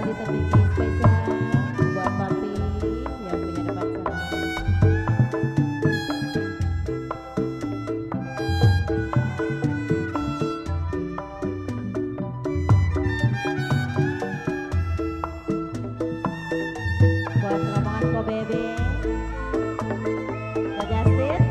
lagi tebiki spesial buat papi yang punya depan sana. Buat rombongan Ko Bebe, Ko Justin.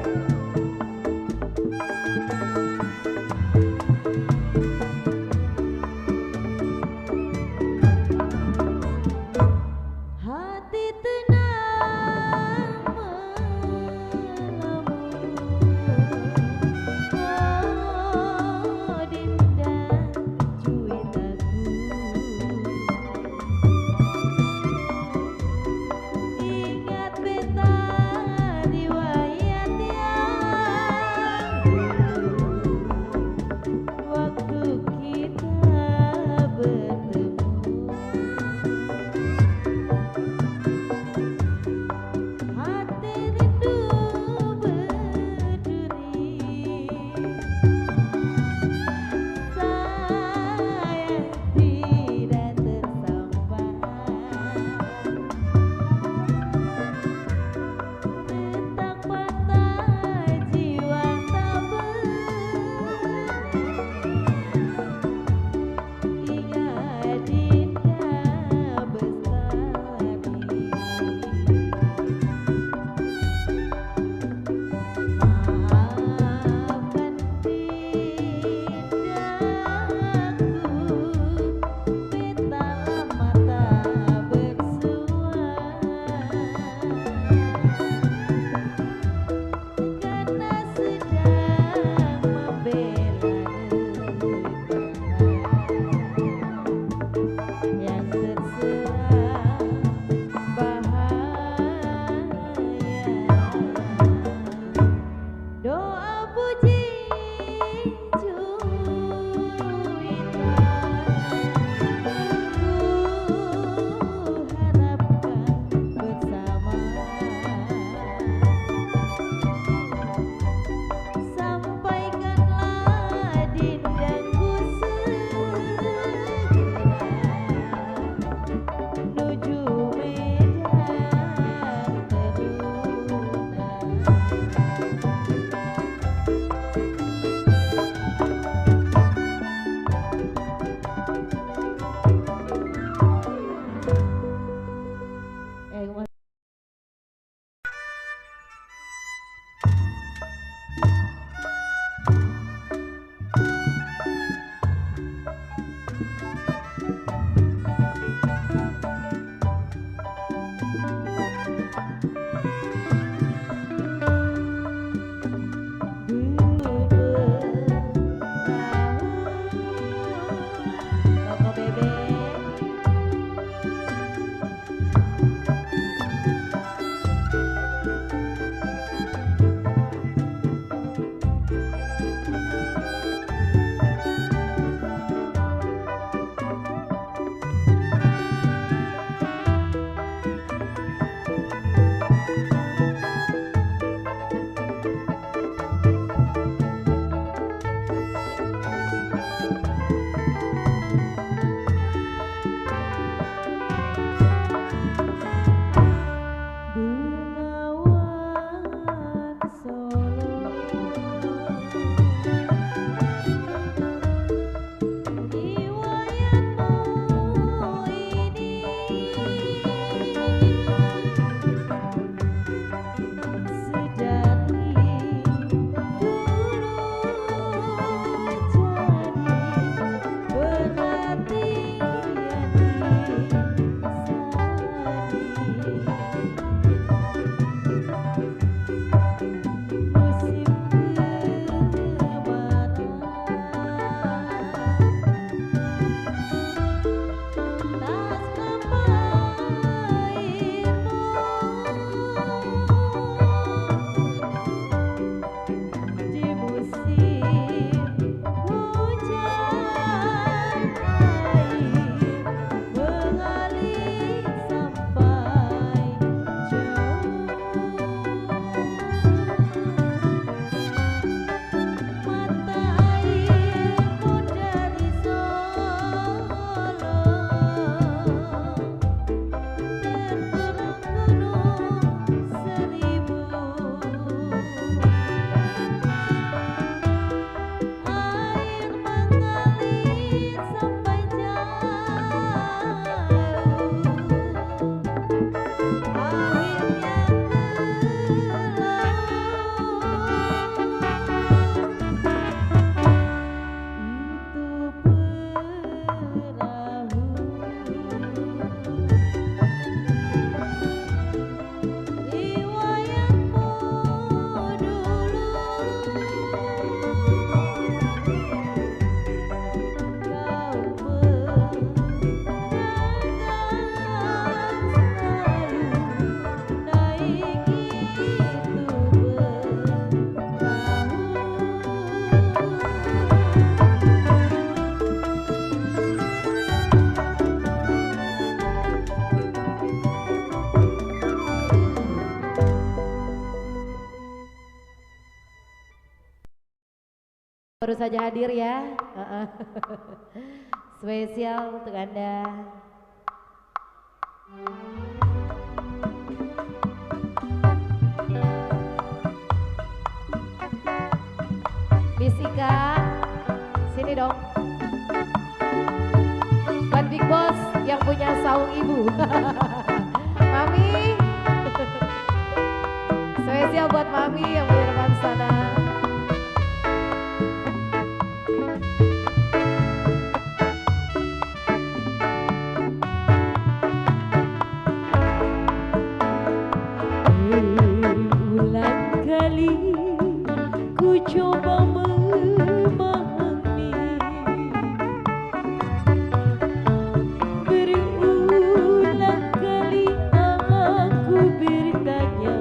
baru saja hadir ya. Spesial untuk Anda. Miss Ika, sini dong. Buat Big Boss yang punya saung ibu. Mami. Spesial buat Mami yang punya depan sana. Berulang kali ku coba memahami, berulang kali aku bertanya,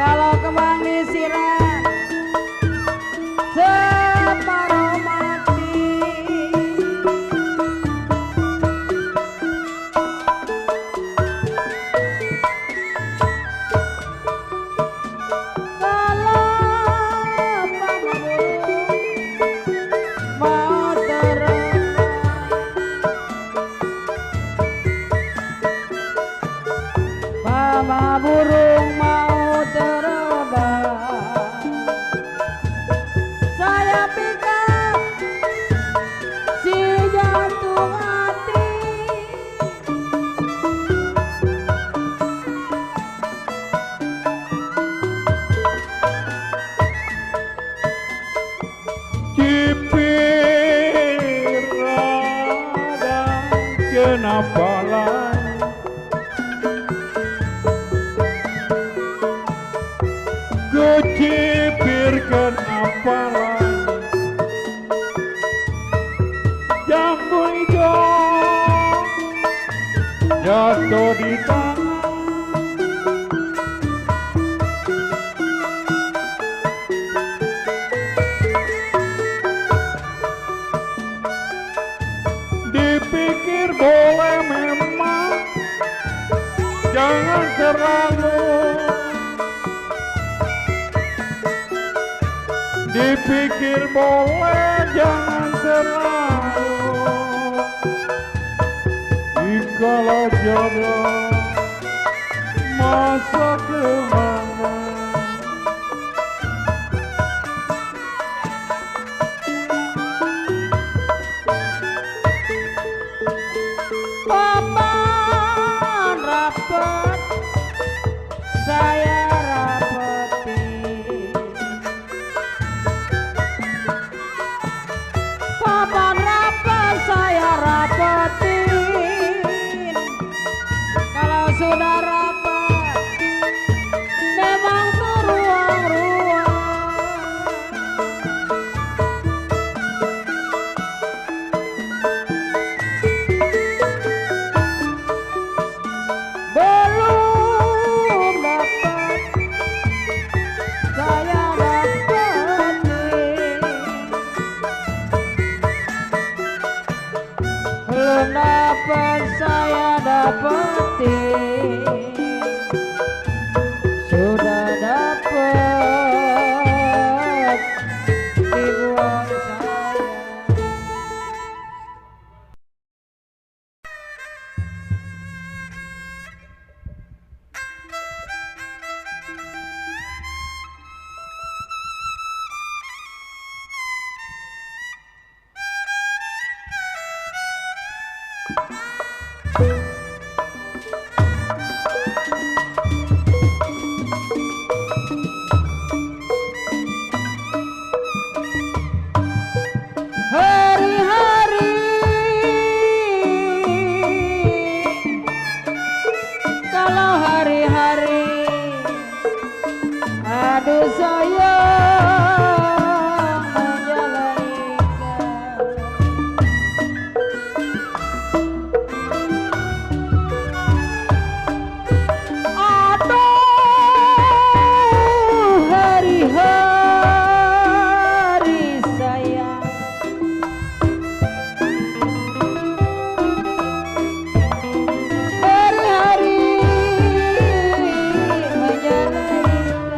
Kalau kembang disiram separuh mati. Kalau mau terbang, mama burung mau terbang, saya pikat si jantung hati. Cipir radang kenapalan kucipirkan apalan jambu hijau jatuh di tangan dipikir boleh memang jangan terlalu dipikir boleh jangan terlalu jikalau jodoh masa kemana Papan rapat saya rapetin, papan rapat saya rapetin. Kalau sudah rapat memang beruang-ruang. Belum dapat saya dapetin, belum dapat saya dapetin, sudah dapat dibuang saya. Hari-hari kalau hari-hari aduh sayang menjalanikan, aduh hari-hari sayang hari-hari menjalanikan.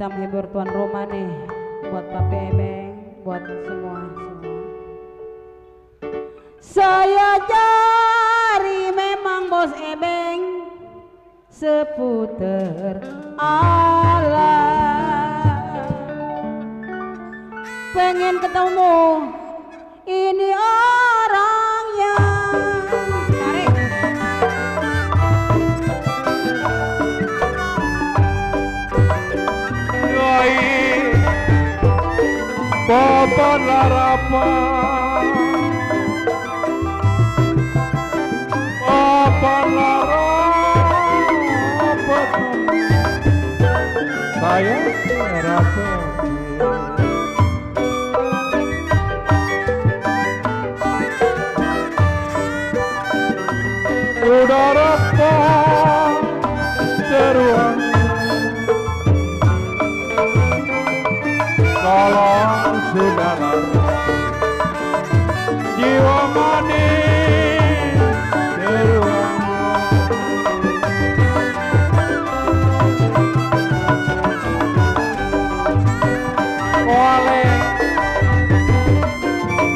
kita menghibur tuan rumah nih, buat Papi Ebeng, buat semua. Saya cari memang bos Ebeng seputar alam, pengen ketemu ini orangnya. Tarik. Papan larapan, papan larapan, saya harapan. Udara teruang, kalau sudah jiwa manis teruang, oleh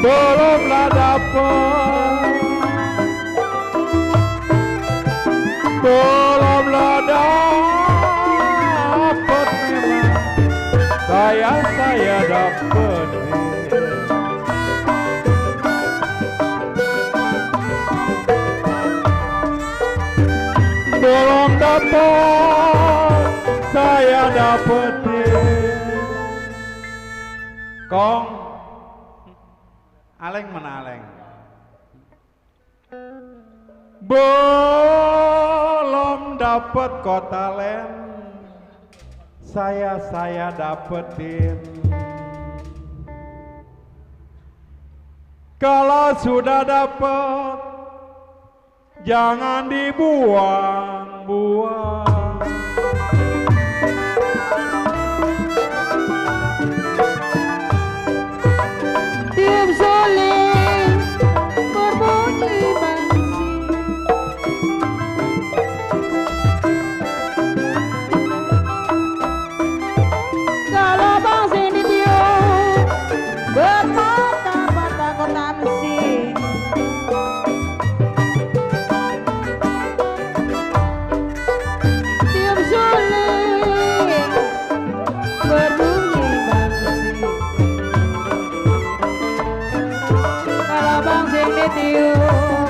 belumlah dapat, belumlah dapat memang saya dapat. Belum dapat saya dapetin. Kong aleng menaleng, belum dapat kota len, saya dapetin. Kalau sudah dapat jangan dibuang-buang. Tiup suling berbunyi bangsi, kalau bangsi ditiup bermata-mata kota mesi. Tiup suling berbunyi bangsi, kalau bangsi ditiup,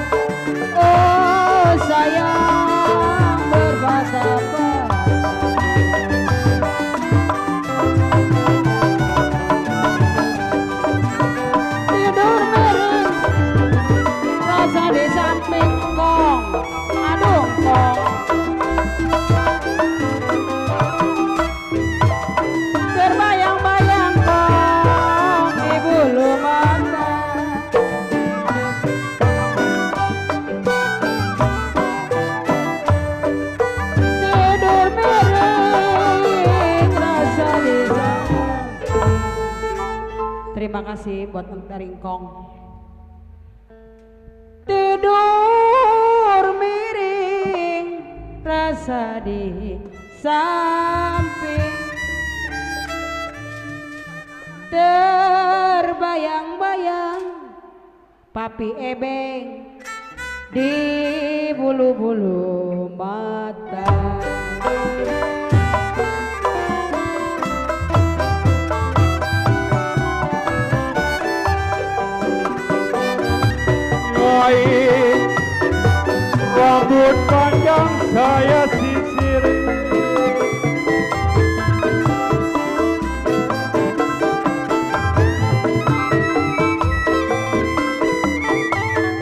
oh sayang berbata-bata. Tidur miring rasa di samping kong, aduh kong, terbayang-bayang kong ibu lu mata. Tidur miring rasa di samping. Terima kasih buat dari Kong. Tidur miring rasa di samping, terbayang-bayang Papi Ebeng di bulu-bulu mata. Rambut panjang saya sisirin,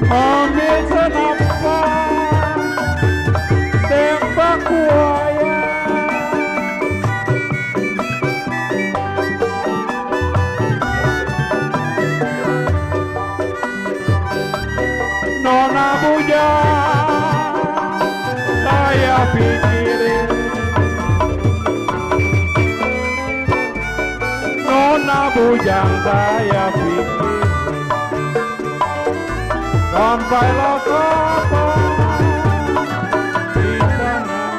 ambil senapan tembak buaya, nona bujang saya pikirin, nona bujang saya pikirin, sampai lokapang di tanah.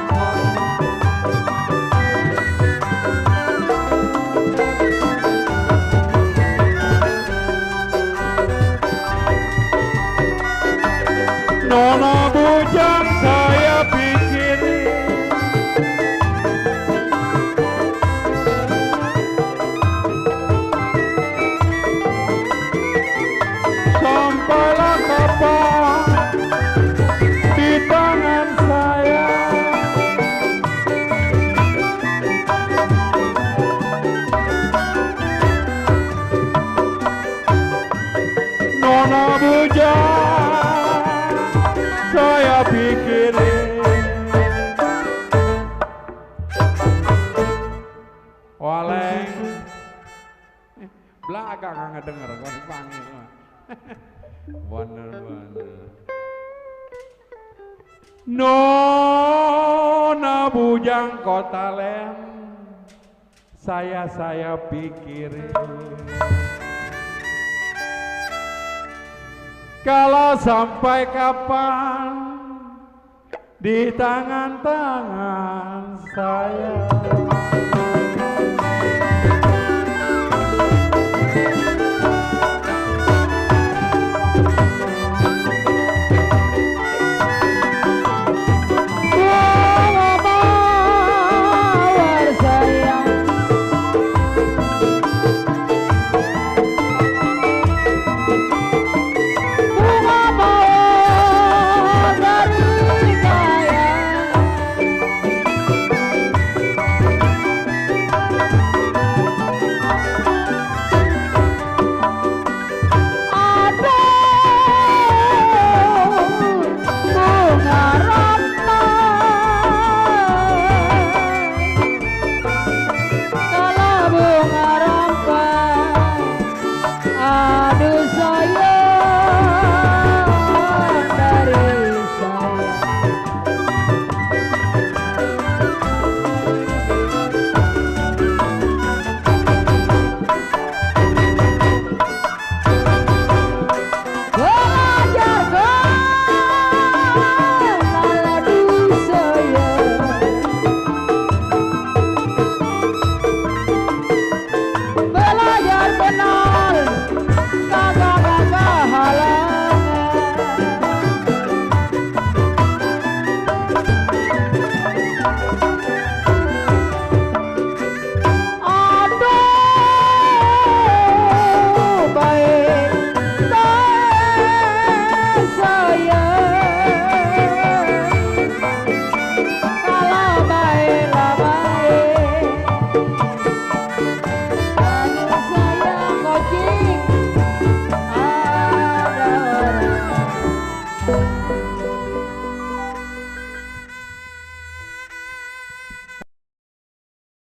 Bener-bener. Nona bujang kota lem, saya pikirin. Kalau sampai kapan di tangan-tangan saya.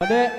Adek.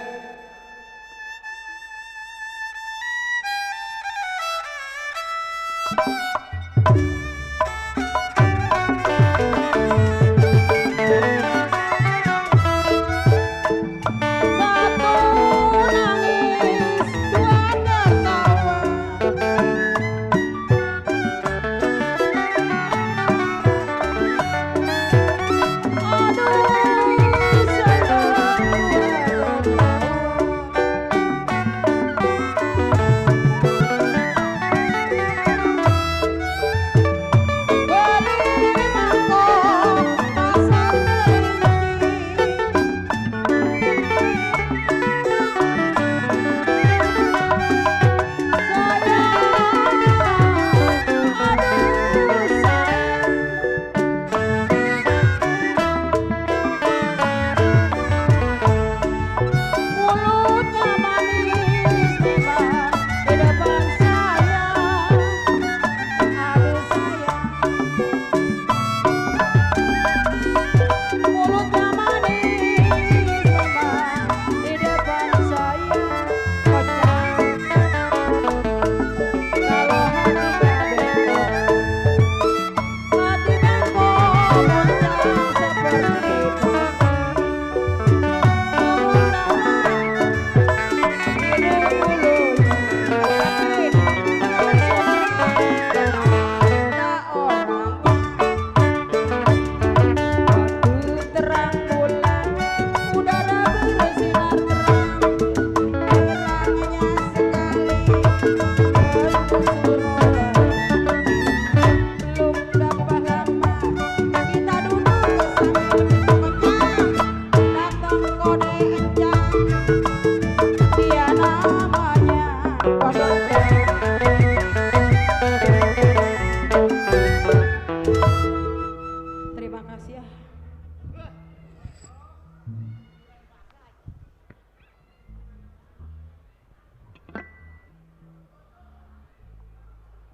Terima kasih ya.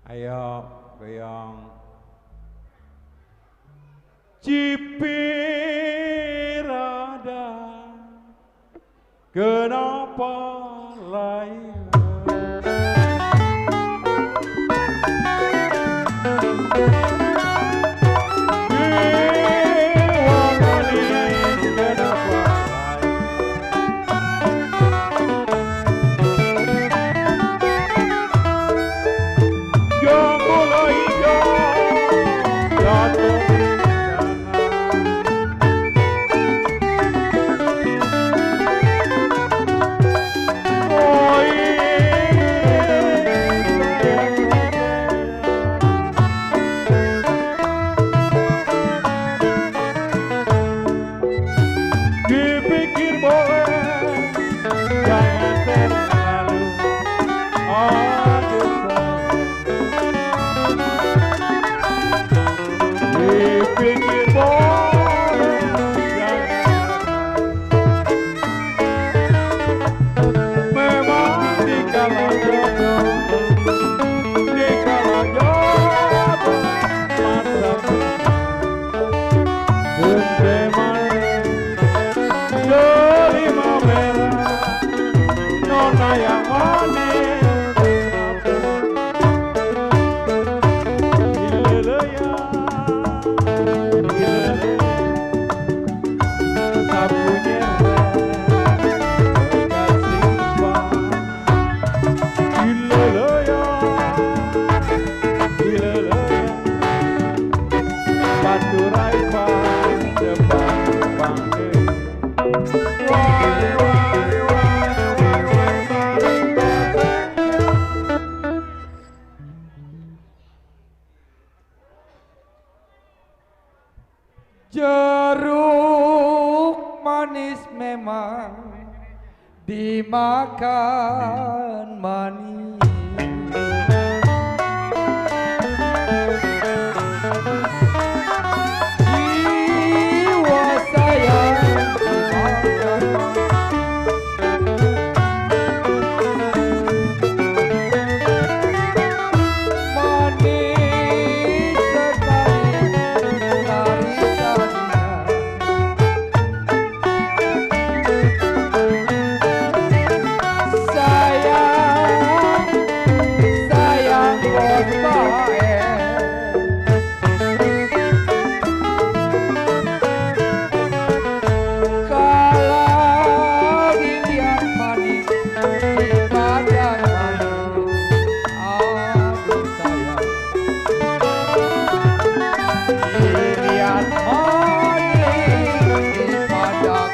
Ayo goyong. Cipirada, kenapa lain? baturai depan bangke. Wai wai wai wai wai saling goseng. Jeruk manis memang dimakan manis. Jiwa saya dimakan manis sekali larisannya. Sayang bos bae, kalau dilihat manis di badan manis, aduh sayang. Dilihat manis di badan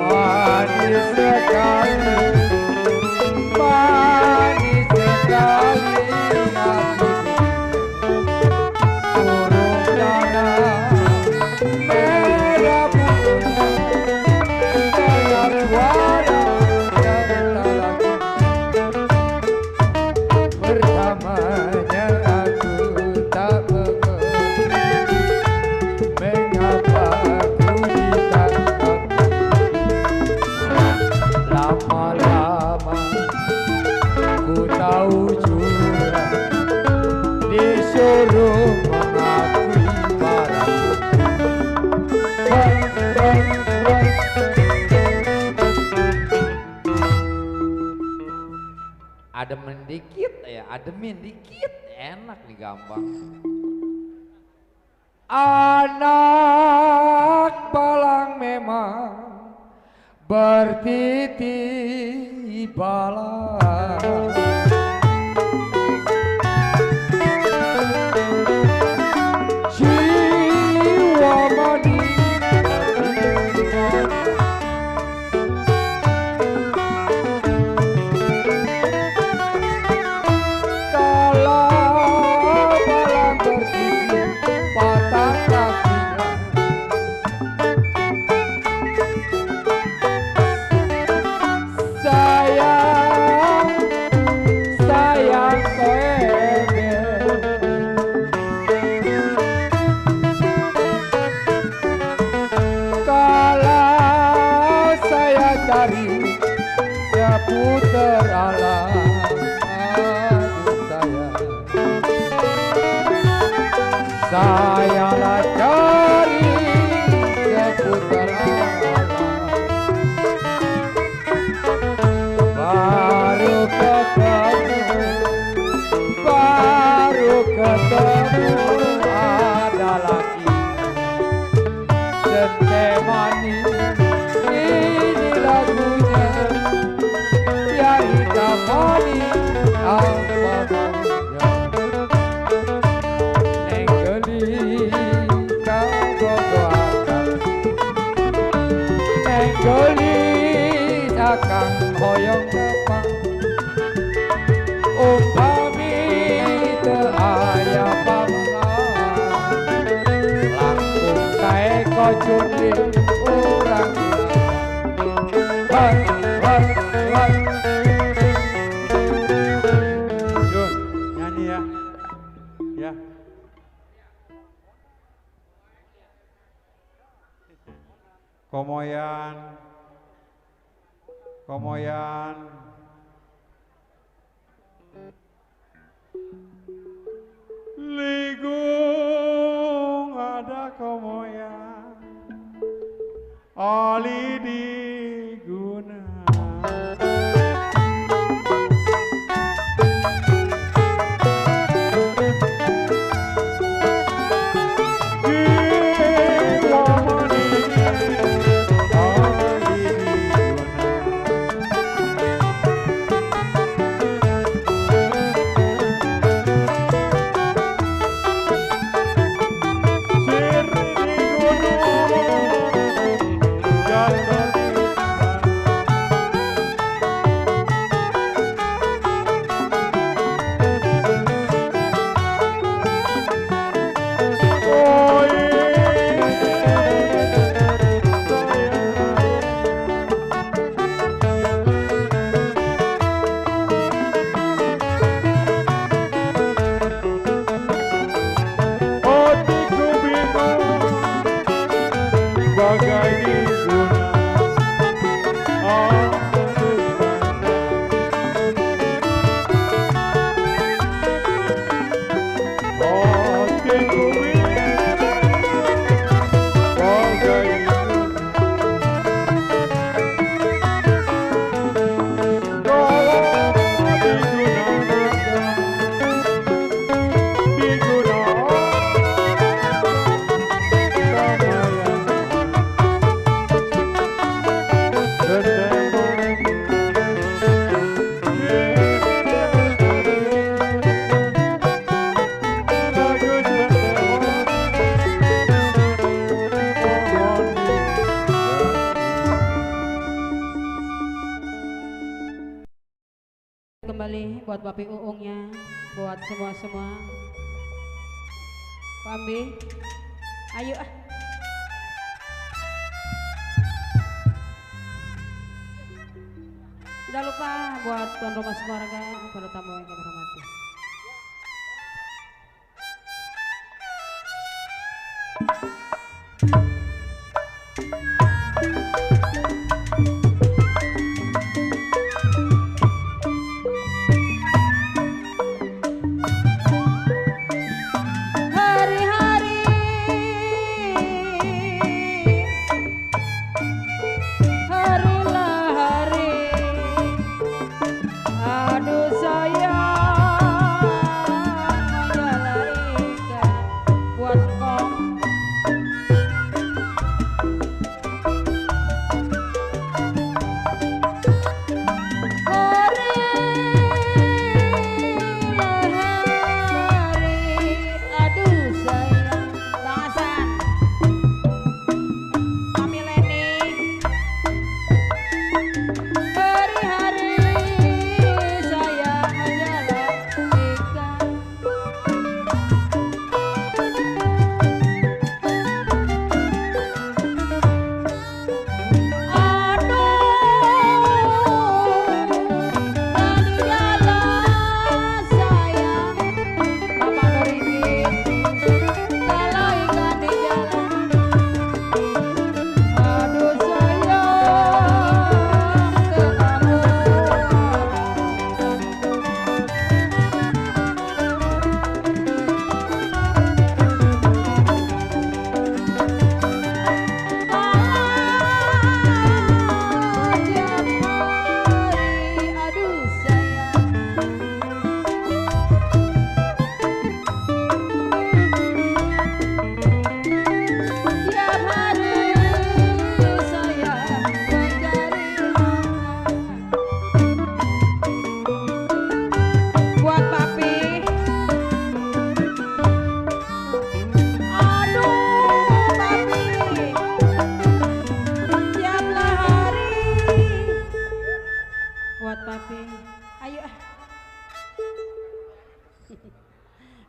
manis sekali, manis sekali hatiku. Burung dara merah bulunya, dengar suara cerita lagu. Bersamanya aku tak mengerti mengapa ku ditangkap. Lama-lama ku tahu juga disuruh mengakui barang. Ademin dikit ya, ademin dikit enak nih gampang. Anak balang memang bertiti balang. Jiwa manis kalau balang bertiti patah kakinya. Sayang koebel, kalau saya cari seputar alam, aduh sayalah cari seputar alam. Baru ketemu ada lagi sente manis. Ini lagunya yang hitam manis apa maunya. Neng geli kau bobo akang, neng geli akang hoyong nepang. Umpami teu aya bangsa, langkung kae kocundi urang. Jun, nyanyi ya. Ya. Komoyan. Komoyan. Ligung ada komoyan. Ali diguna. buat Papi Uungnya, buat semua-semua. Pambi, ayo ah. Tidak lupa buat tuan rumah sekeluarga, para tamu yang kami hormati.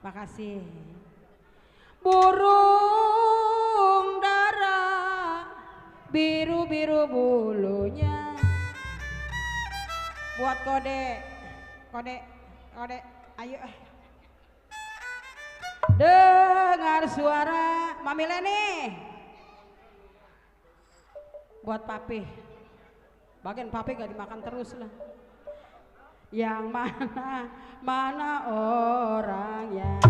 Makasih. Burung dara biru-biru bulunya. Buat kode. Ayo. Dengar suara Mami Leni. Buat Papi. Bagian Papi gak dimakan terus lah. Yang mana orangnya.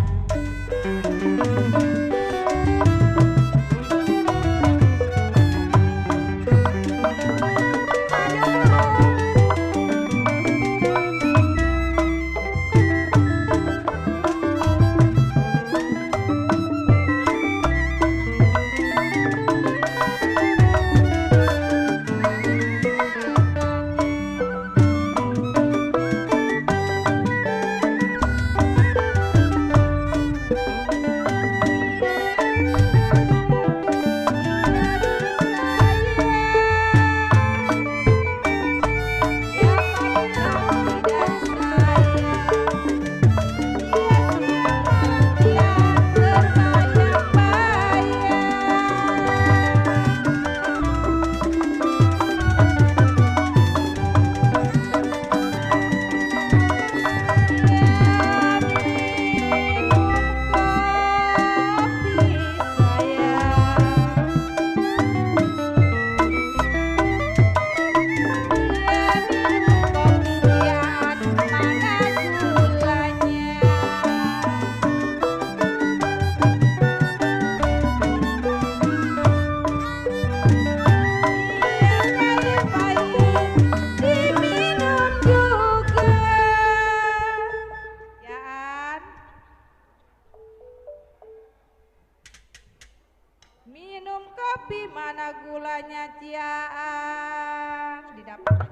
Minum kopi mana gulanya ciaan didapat.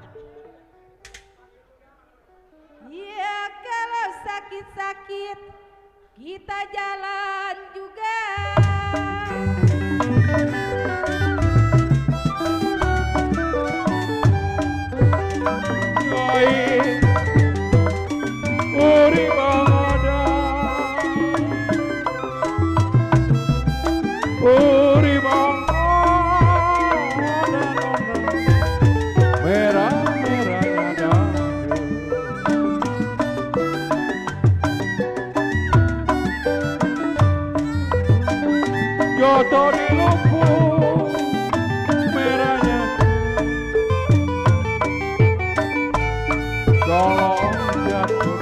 Ya kalau sakit-sakit kita jalan juga. Goto di lumpur merahnya tolong jatuh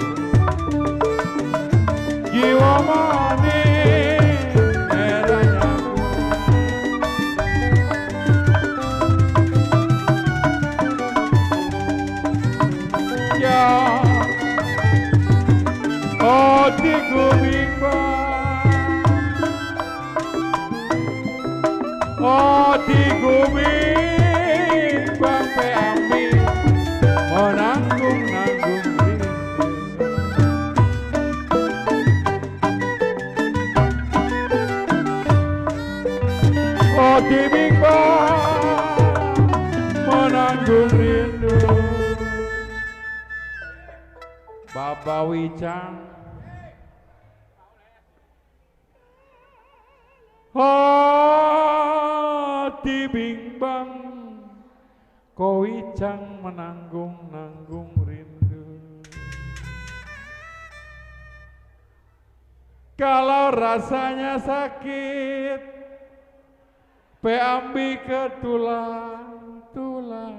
jiwa manis merahnya ya oh di oh di guming bangpe ambi menanggung-nanggung rindu oh di bimbang menanggung rindu Baba Wicang hati bimbang kau Wicang menanggung-nanggung rindu kalau rasanya sakit pe ambi ke tulang-tulang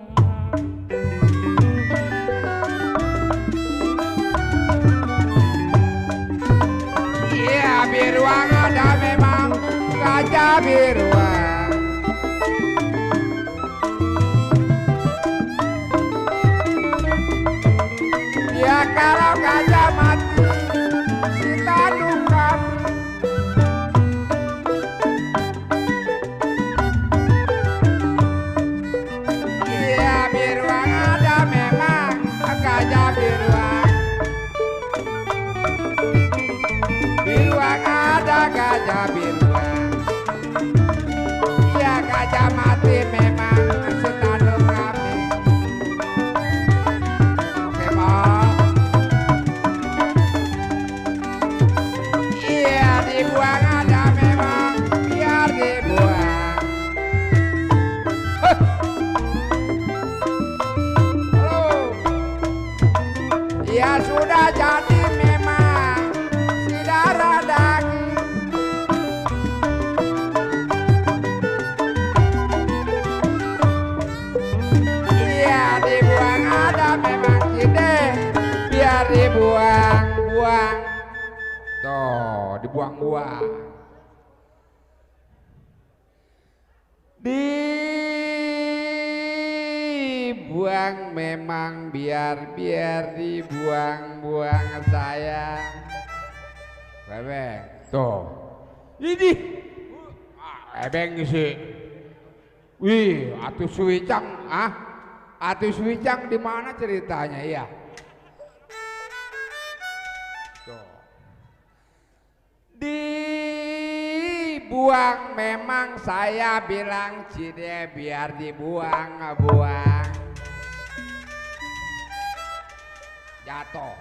iya biruang ada memang gajah biruang ya kalau gajah mati si tanduk kami iya biruang ada memang gajah biruang biruang ada gajah biruang ya gajah mati memang setanduk kami oke Bang iya dibuang ada memang biar dibuang halo ya sudah jadi memang si darah daging iya dibuang ada memang cide biar dibuang-buang tuh dibuang-buang dibuang memang biar dibuang-buang sayang Bebeng tuh ini Bebeng sih wih atuh Suwicang atuh Suwicang di mana ceritanya ya tuh dibuang memang saya bilang cide biar dibuang-buang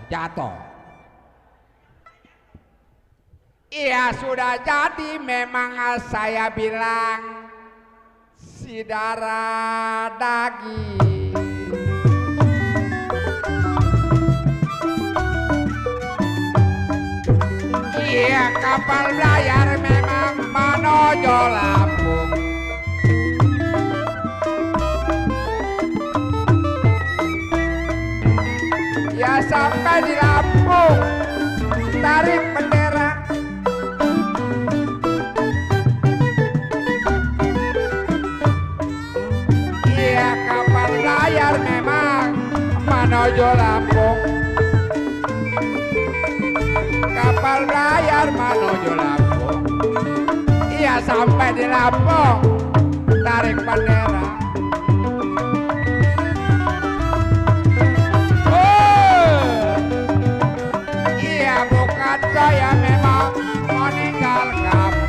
jatuh iya sudah jadi memang saya bilang si darah daging iya kapal layar memang menuju Lampung ya sampai di Lampung tarik bendera iya kapal layar memang menuju Lampung kapal layar menuju Lampung iya sampai di Lampung tarik bendera iya bukan saya memang meninggal kamu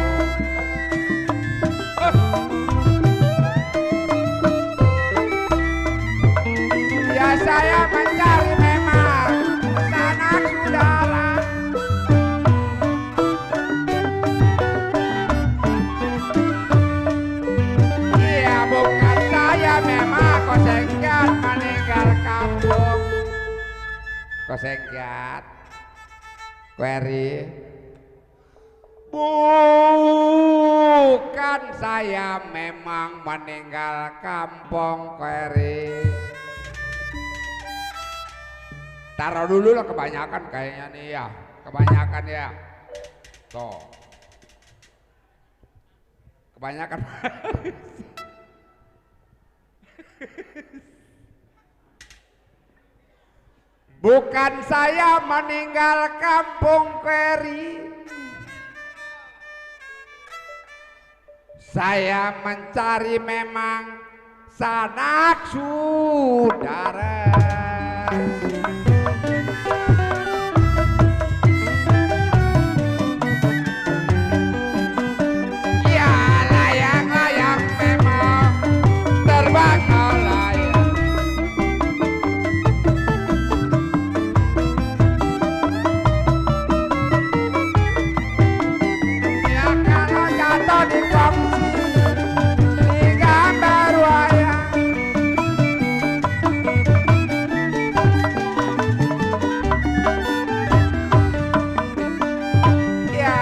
ya saya mencari memang sanak saudara iya bukan saya memang kosengkat meninggal kampung kosengkat query bukan saya memang meninggal kampung Keri. Taruh dulu lah, kebanyakan kayaknya nih ya, kebanyakan ya. Tuh. Kebanyakan. Bukan saya meninggal kampung Keri. Saya mencari memang sanak saudara. Ya layang-layang memang terbang melayang. Ya kalau jatuh di kongsi di gambar wayang. Ya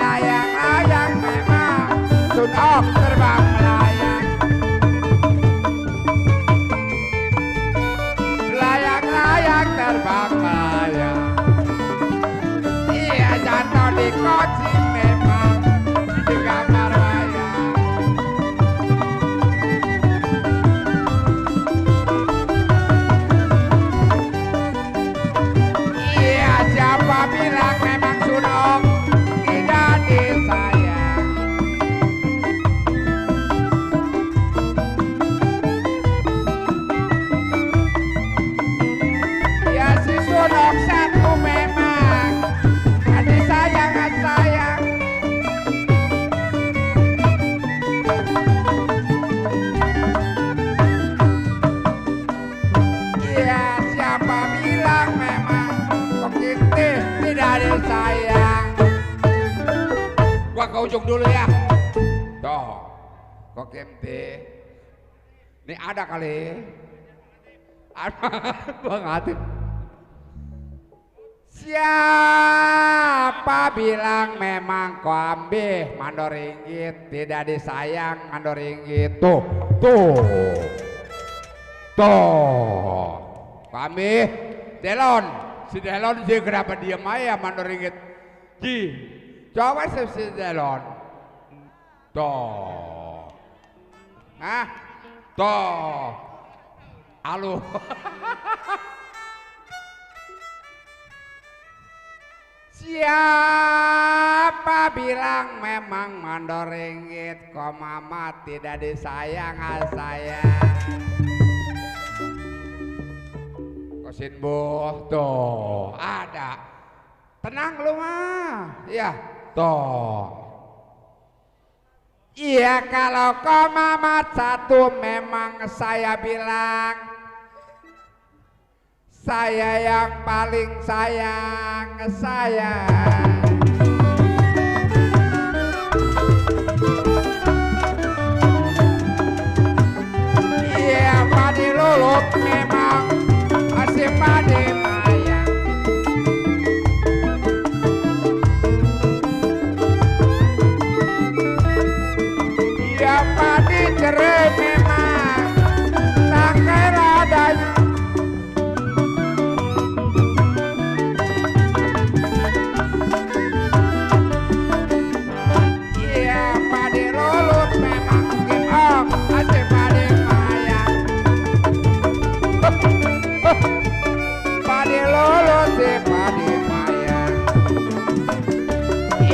layang-layang memang sunok terbang melayang. Layang-layang terbang melayang. Iya jatuh di koci memang di gambar wayang. Iya siapa bilang memang sunok tidak disayang. Ya si sunok satu memang disayang sayang. Iya siapa bilang memang kok kita tidak disayang. Gua ke ujung dulu ya. Tuh, kok kente. Ini ada kali. Ada, gua ngerti. Siapa bilang memang kau ambil mandor ringgit tidak disayang mandor ringgit. Tuh, tuh. Tuh. Kau ambil Delon. Si Delon sih kenapa diam aja mandor ringgit. Ji, coba si Delon. Tuh. Hah? Tuh. Halo. Siapa bilang memang mandor ringgit kok mama tidak disayang saya. Kosin buh tuh ada. Tenang lu mah. Iya tuh. Iya kalau kau mama satu memang saya bilang saya yang paling sayang saya. Iya padi lulut memang masih padi mayang. Iya padi cerai memang tangkai radanya.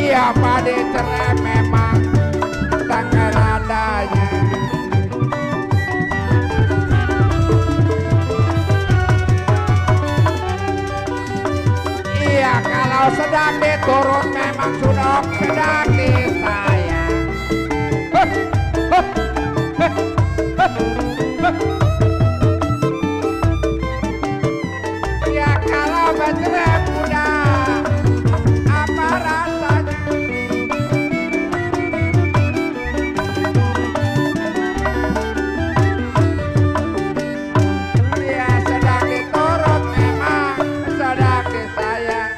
Iya pade cerai memang tanggal adanya. Iya kalau sedang diturun memang sudah sedang disayang. Iya kalau bercerai muda apa rasanya? Iya sedang diturut memang sedang disayang.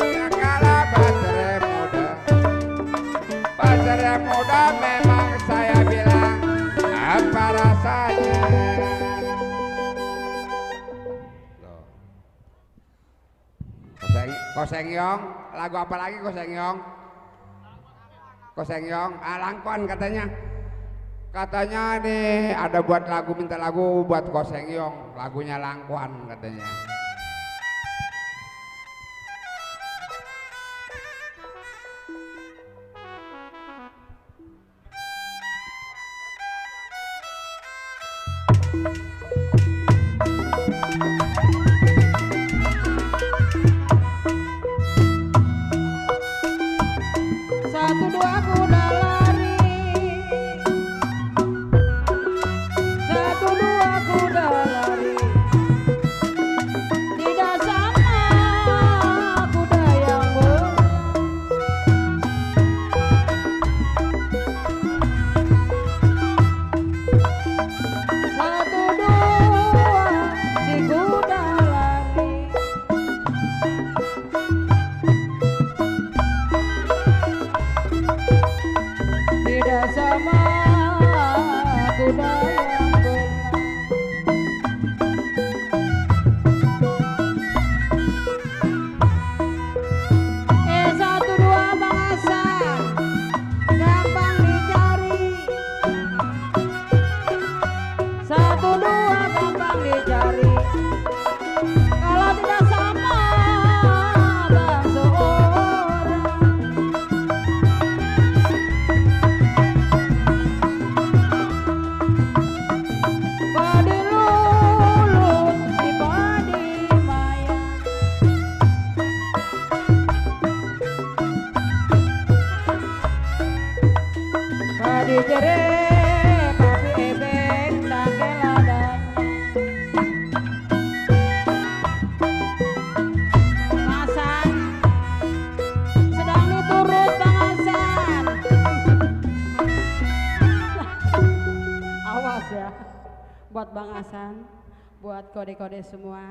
Ya kalau Kosengyong, lagu apa lagi Kosengyong? Kosengyong, Langkon katanya. Katanya nih ada buat lagu, minta lagu buat Kosengyong, lagunya Langkon katanya. Satu dua kuda lari, satu dua kuda lari, tidak sama kuda yang satu dua si kuda lari. Tidak sama kuda yang berenang. Satu dua Bang Hasan, gampang dicari. Satu dua gampang dicari. Kalau tidak sama Bang seorang. Padi lulut si padi maya, padi jere papi ebeng dake ladang. Hasan sedang diturut Bang Hasan. Awas ya, buat Bang Hasan, buat kode-kode semua.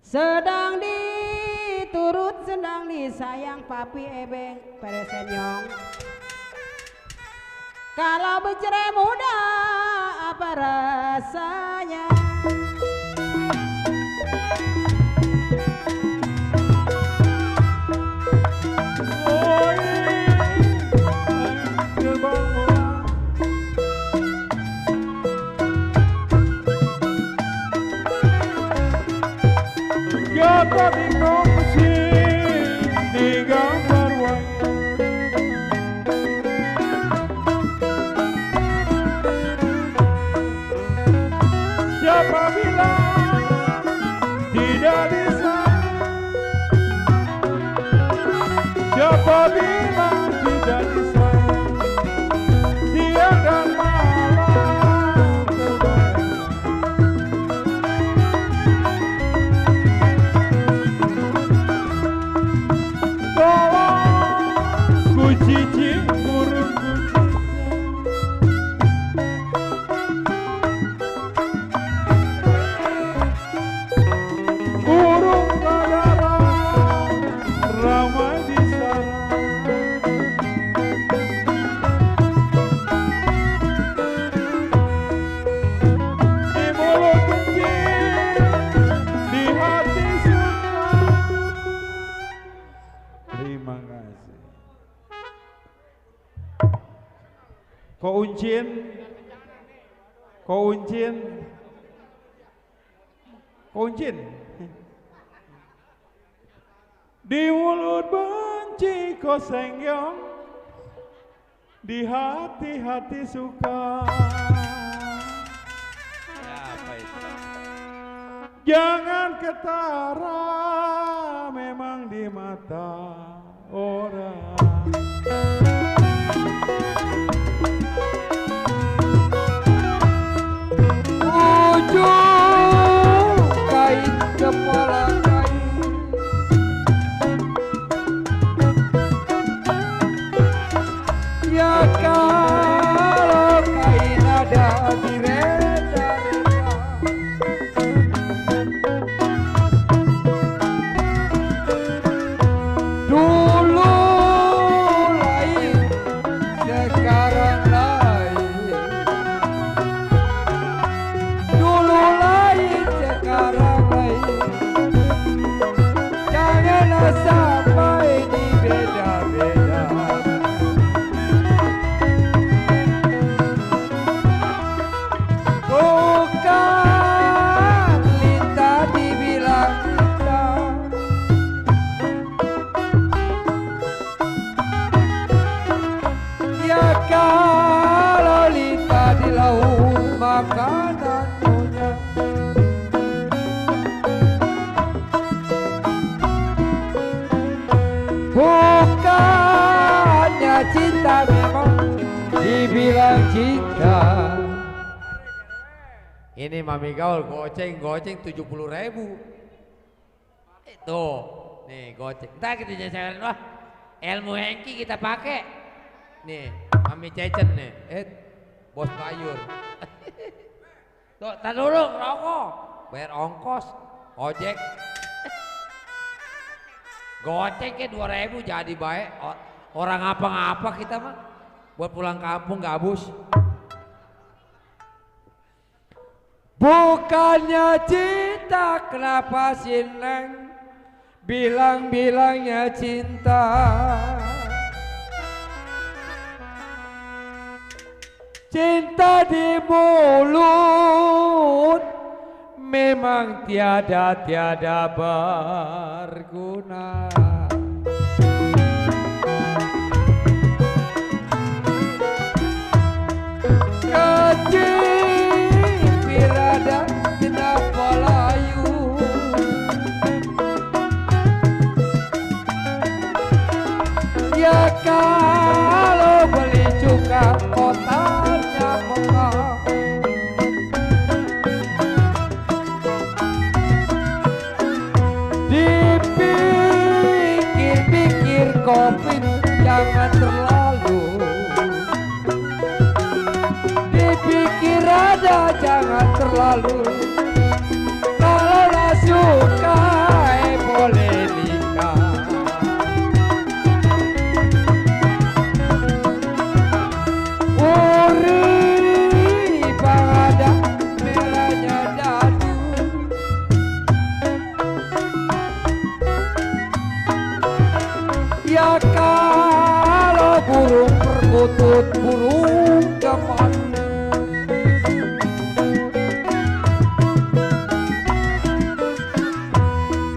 Sedang diturut, sedang disayang papi ebeng peresenyong. Kalau bercerai muda apa rasanya? Siapa dikongsi di gambar wayang, siapa bilang tidak disayang, siapa bilang tidak disayang, siang dan malam terbayang. Cici burung burung kadara ramai di sana, di mulut kencing, di hati suka. Terima kasih. Ko uncin, ko uncin, ko uncin. Di mulut benci Kosengyong, di hati-hati suka. Apa itu? Jangan ketara, memang di mata orang. Ujung kain kepala kain, ya kalau kain ada di reda-reda. Dulu lain sampai di beda-beda. Bukan Lita dibilang Lita, ya kalau Lita di laut makanan punya. Bukannya cinta memang dibilang cinta. Ini Mami Gaul goceng 70.000. Itu nih goceng. Ntar kita jalan wah ilmu Hengki kita pakai. Nih Mami Cecen nih. Bos Bayur. Tuh, tar dulu rokok. Bayar ongkos, ojek. Goceng ke 2.000 jadi baik. Orang apa-ngapa kita mah. Buat pulang kampung gabus. Bukannya cinta, kenapa si Neng bilang-bilangnya cinta? Cinta di mulut memang tiada berguna. Ya kalau beli cuka kotarnya mekah, dipikir-pikir kopi jangan terlalu, dipikir ada jangan terlalu. Kalau lah suka boleh nikah. Ya kalau burung perkutut burung cepat,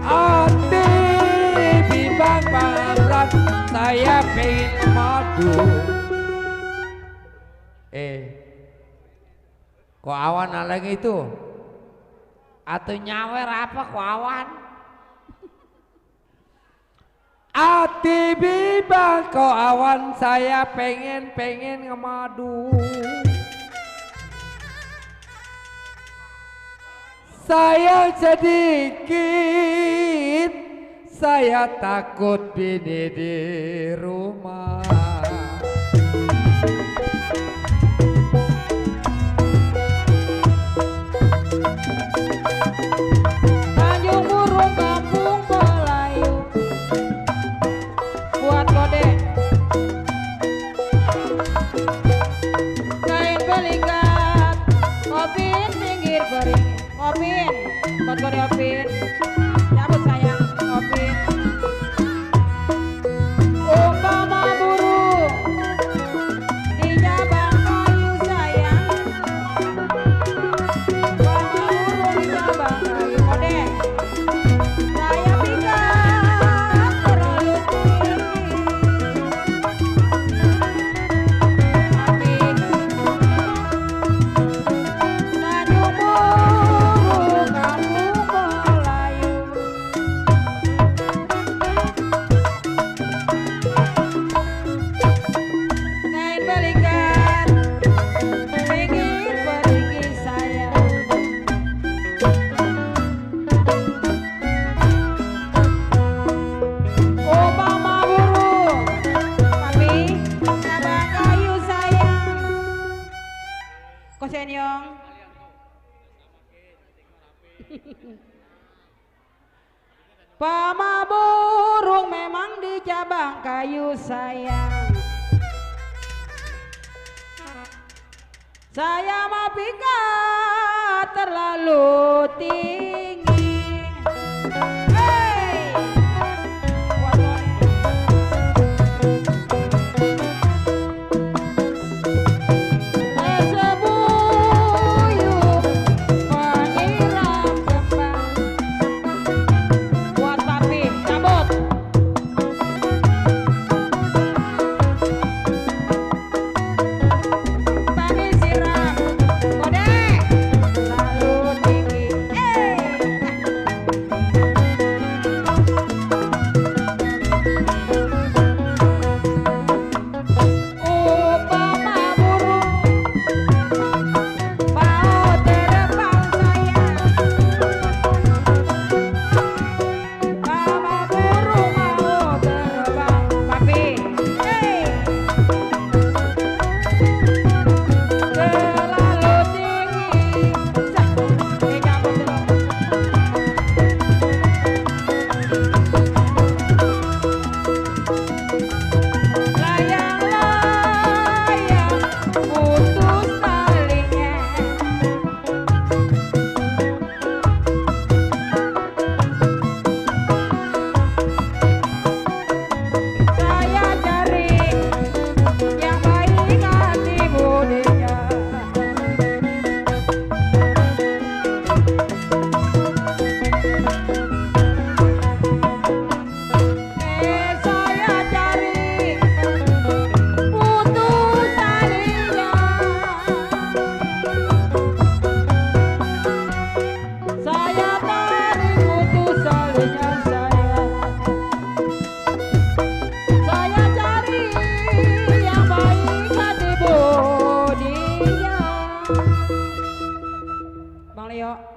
hati bimbang banget saya pengen madu. Kok awan lagi itu? Atau nyawer apa kok awan? Ati bimbang kok awan saya pengen ngemadu. Sayang sedikit, saya takut bini di rumah. Tanjung Burung Kampung Melayu buat kode kain belikat ngopin pinggir bering ngopin buat kode ngopin cabut sayang ngopin umpama burung di jabang kayu sayang, umpama burung di jabang kayu kode saya pikat terlalu tinggi. Tanjung Burung Kampung Melayu, kain belikat pinggir perigi sayang, umpama burung tapi cabang kayu sayang. Kosenyong pama burung memang di cabang kayu sayang, saya mah pikat terlalu tinggi. Hey!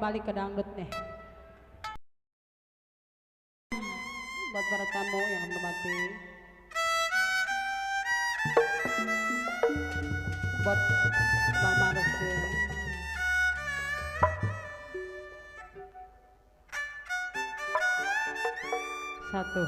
kembali ke dangdut nih. Buat para tamu yang hormati. Buat Bang Marus ya. Satu.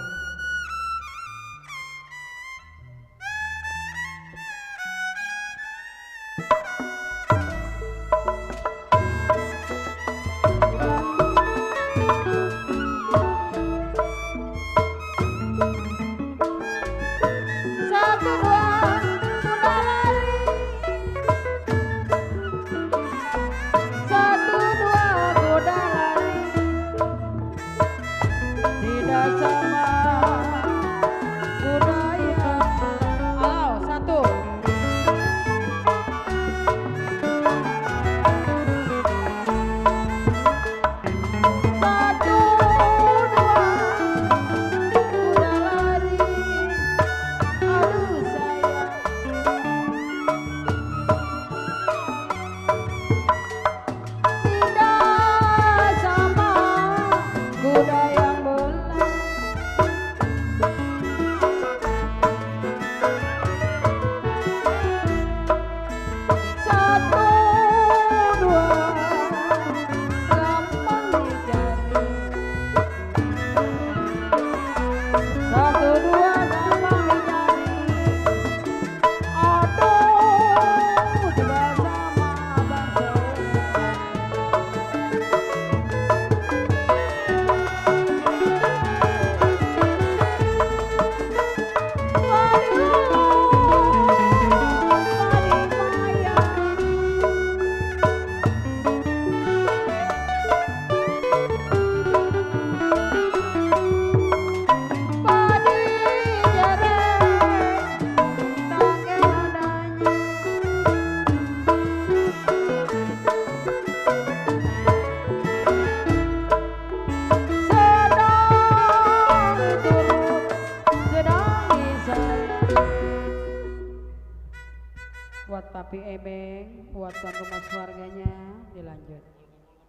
Buat Papi Ebeng, buat tuan rumah keluarganya, dilanjut.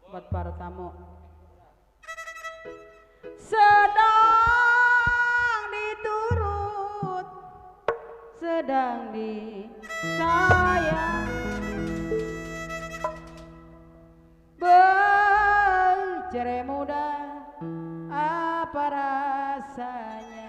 Buat para tamu. Sedang diturut, sedang disayang, bercerai muda, apa rasanya?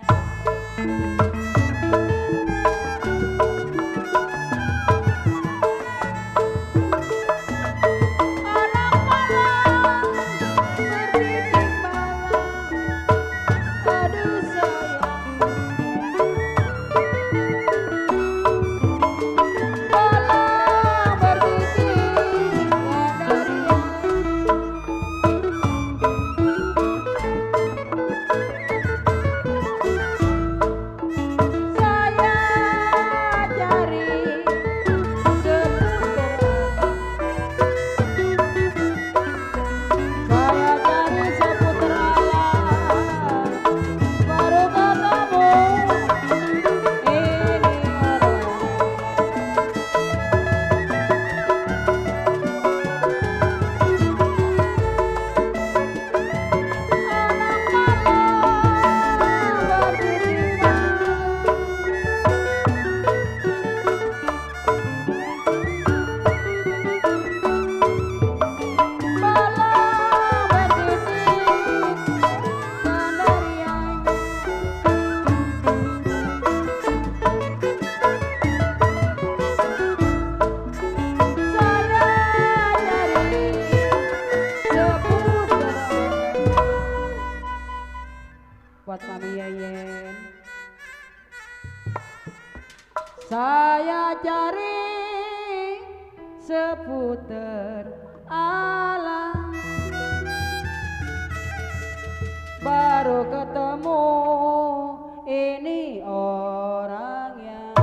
Buat Mami Yeyen, saya cari seputar alam, baru ketemu ini orangnya.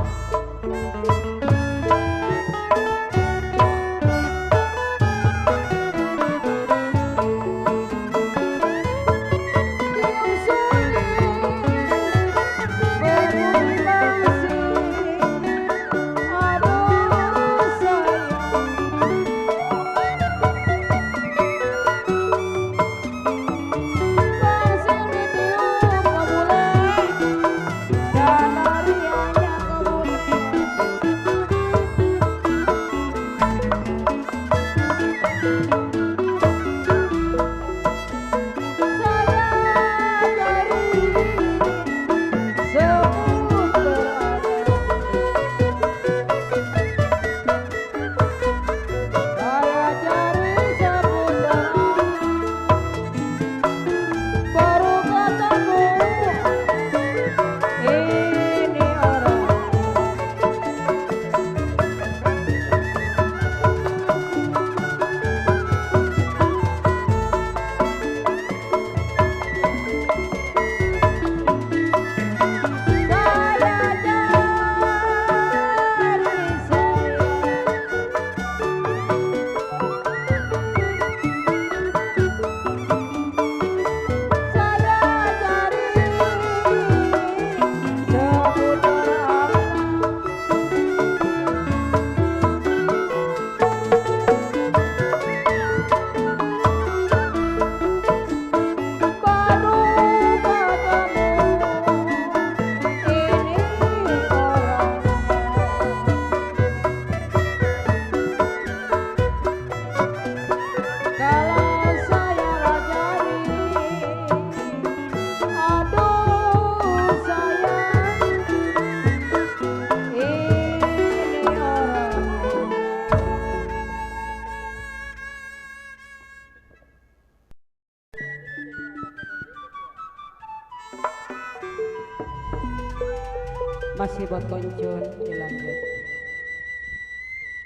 Masih buat koncun dilanjut.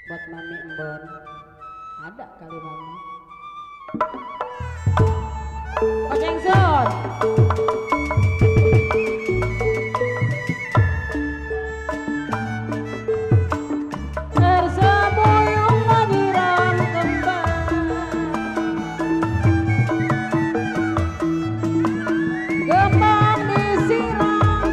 Buat Mami Embon. Ada kali Mami. Koceng Sun. Tersembuyung menyiram kembang, kembang disiram,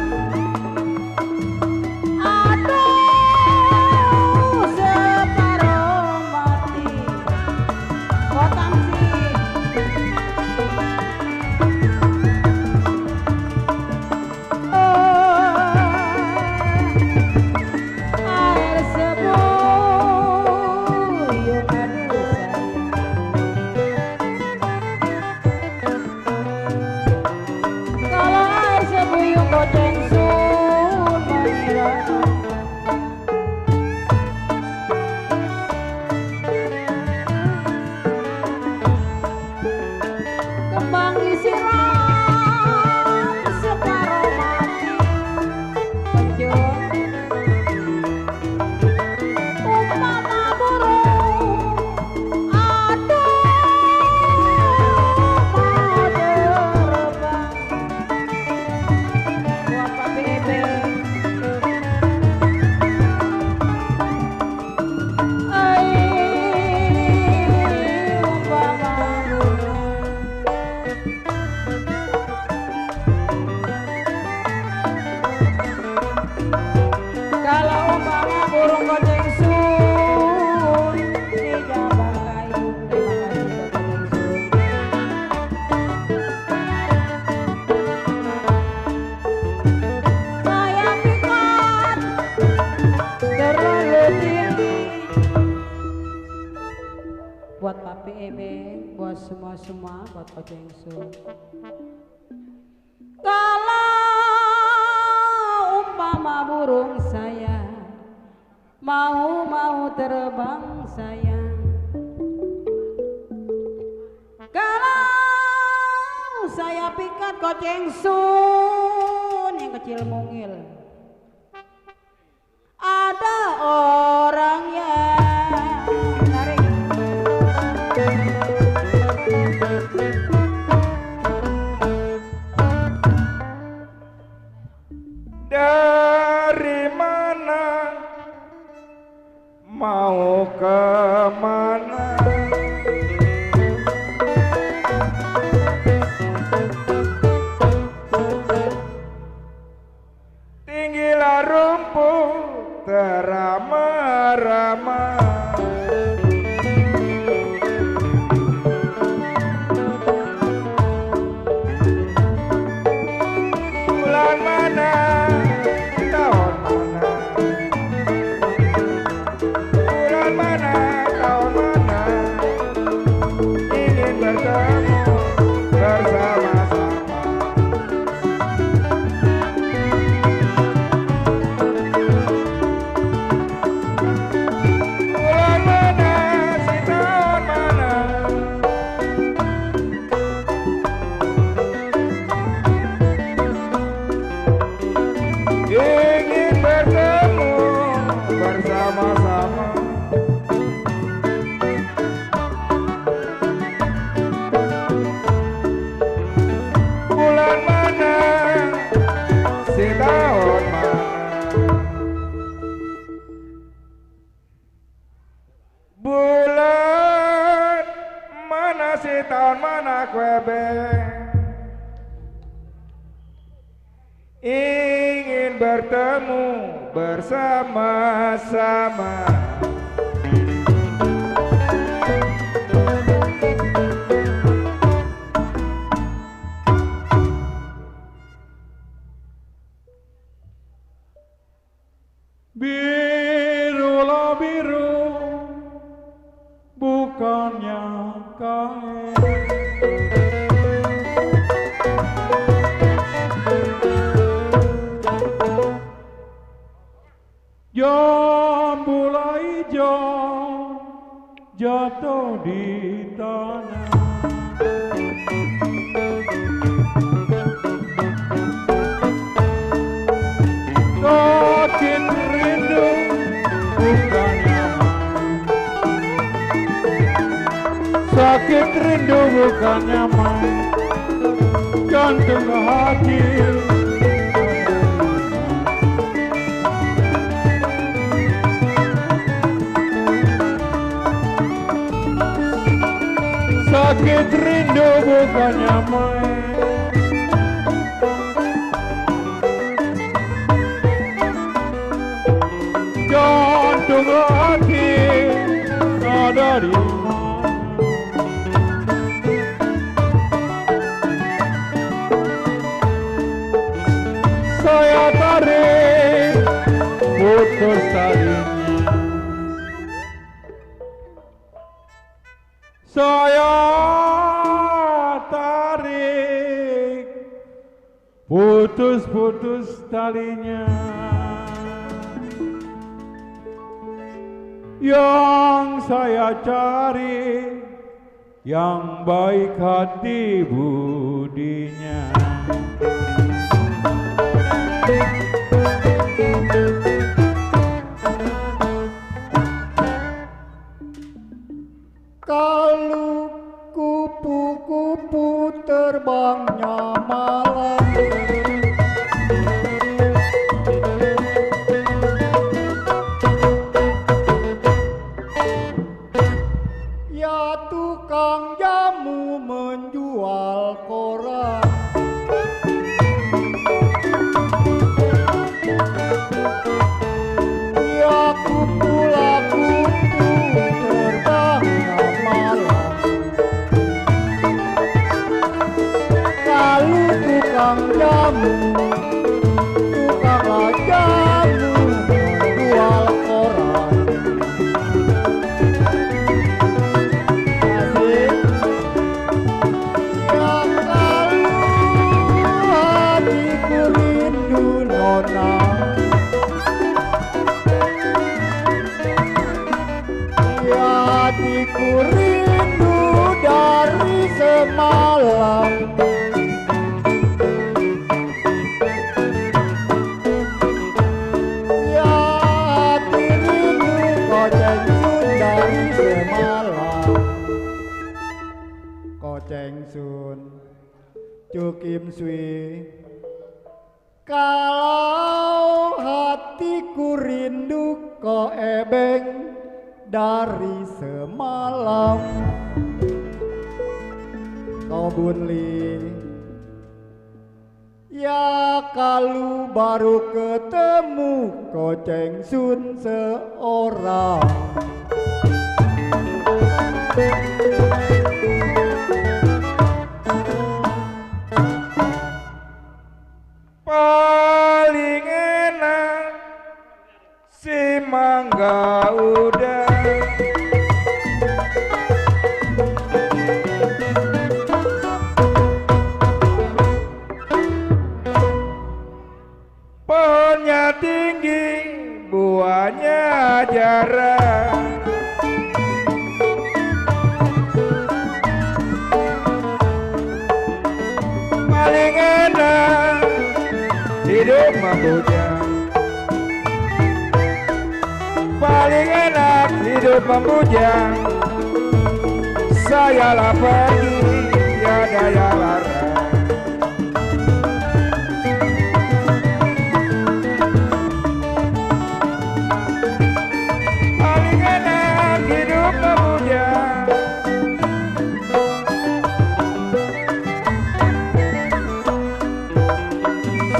aduh separuh mati. Kotam sih. Air sebuyung aduh sayang, kalau air sebuyung Koceng Sun menyiram, kembang disiram separuh mati. Koncun umpama burung, aduh mau terbang. Buat Papi Ebeng, umpama burung, kalau umpama burung Koceng Sun di jambang kayu. Terima kasih buat Koceng Sun. Saya pikat terlalu tinggi. Buat Papi Ebeng, buat semua buat Koceng Sun. Kalau umpama burung saya mau terbang sayang, kalau saya pikat Koceng Sun yang kecil mungil, ada orang yang narik. Dari mana mau kemana? Tinggilah rumput terama-rama, bulan mana, tahun mana, bulan mana, tahun mana, ingin bertemu bersama-sama. Bulan mana, si tahun mana, ingin bertemu bersama-sama. Bulan mana, si tahun mana, bulan mana, si tahun mana, kuebe ingin bertemu bersama-sama. Birulah biru, bukannya kain. Jambula hijau jatuh di tanah. Oh Sakit rindu bukannya main, jantung hati. Sakit rindu bukannya main, jantung hati ada di mana. Saya tarik putus talinya, saya tarik putus talinya. Yang saya cari yang baik hati budinya. Kalau kupu-kupu terbangnya malam, ya tukang jamu menjual koran. Ya kupu-kupu terbangnya malam, kalau tukang jamu, tukang jamu menjual koran. Asik. Ya kalau hatiku rindu nona, ya hatiku rindu dari semalam. Ya hati rindu koceng sun dari semalam. Koceng sun Cukim Sui, kalau hatiku rindu kok ebeng dari semalam. Kau bunli, ya kalau baru ketemu koceng sun seorang. Paling enak si mangga udah, pohonnya tinggi, buahnya jarang. Paling enak hidup membujang, paling enak hidup membujang. Saya lah pergi, tiada yang larang. Paling enak hidup membujang,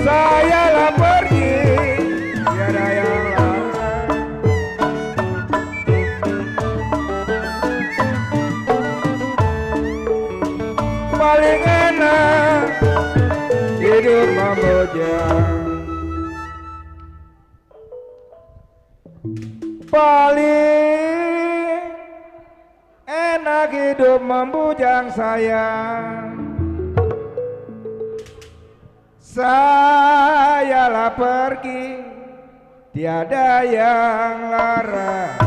saya lah pergi, tiada yang larang. Paling enak hidup membujang, paling enak hidup membujang sayang. Saya lah pergi, tiada yang larang.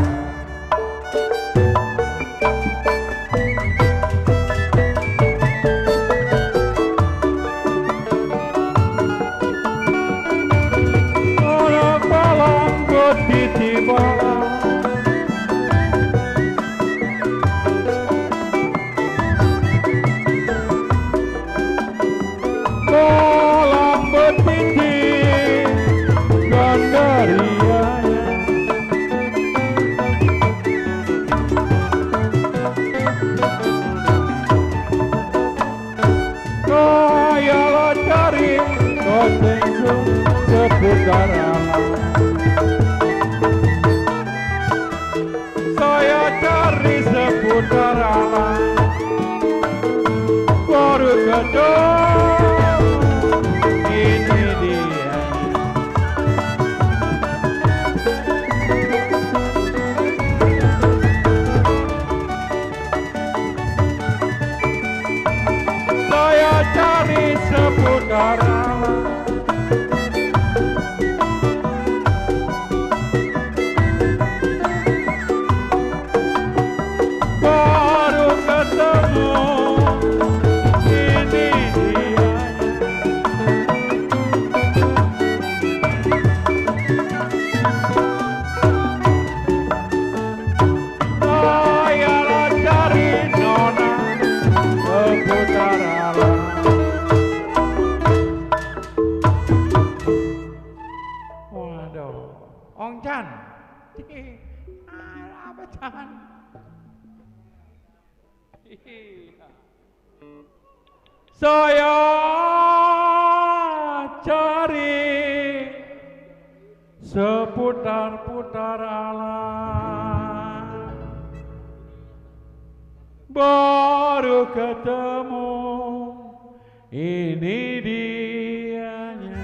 Anak malam tiba, Ong Chan. Apa Chan? Saya cari seputar-putar alam, baru ketemu ini dianya.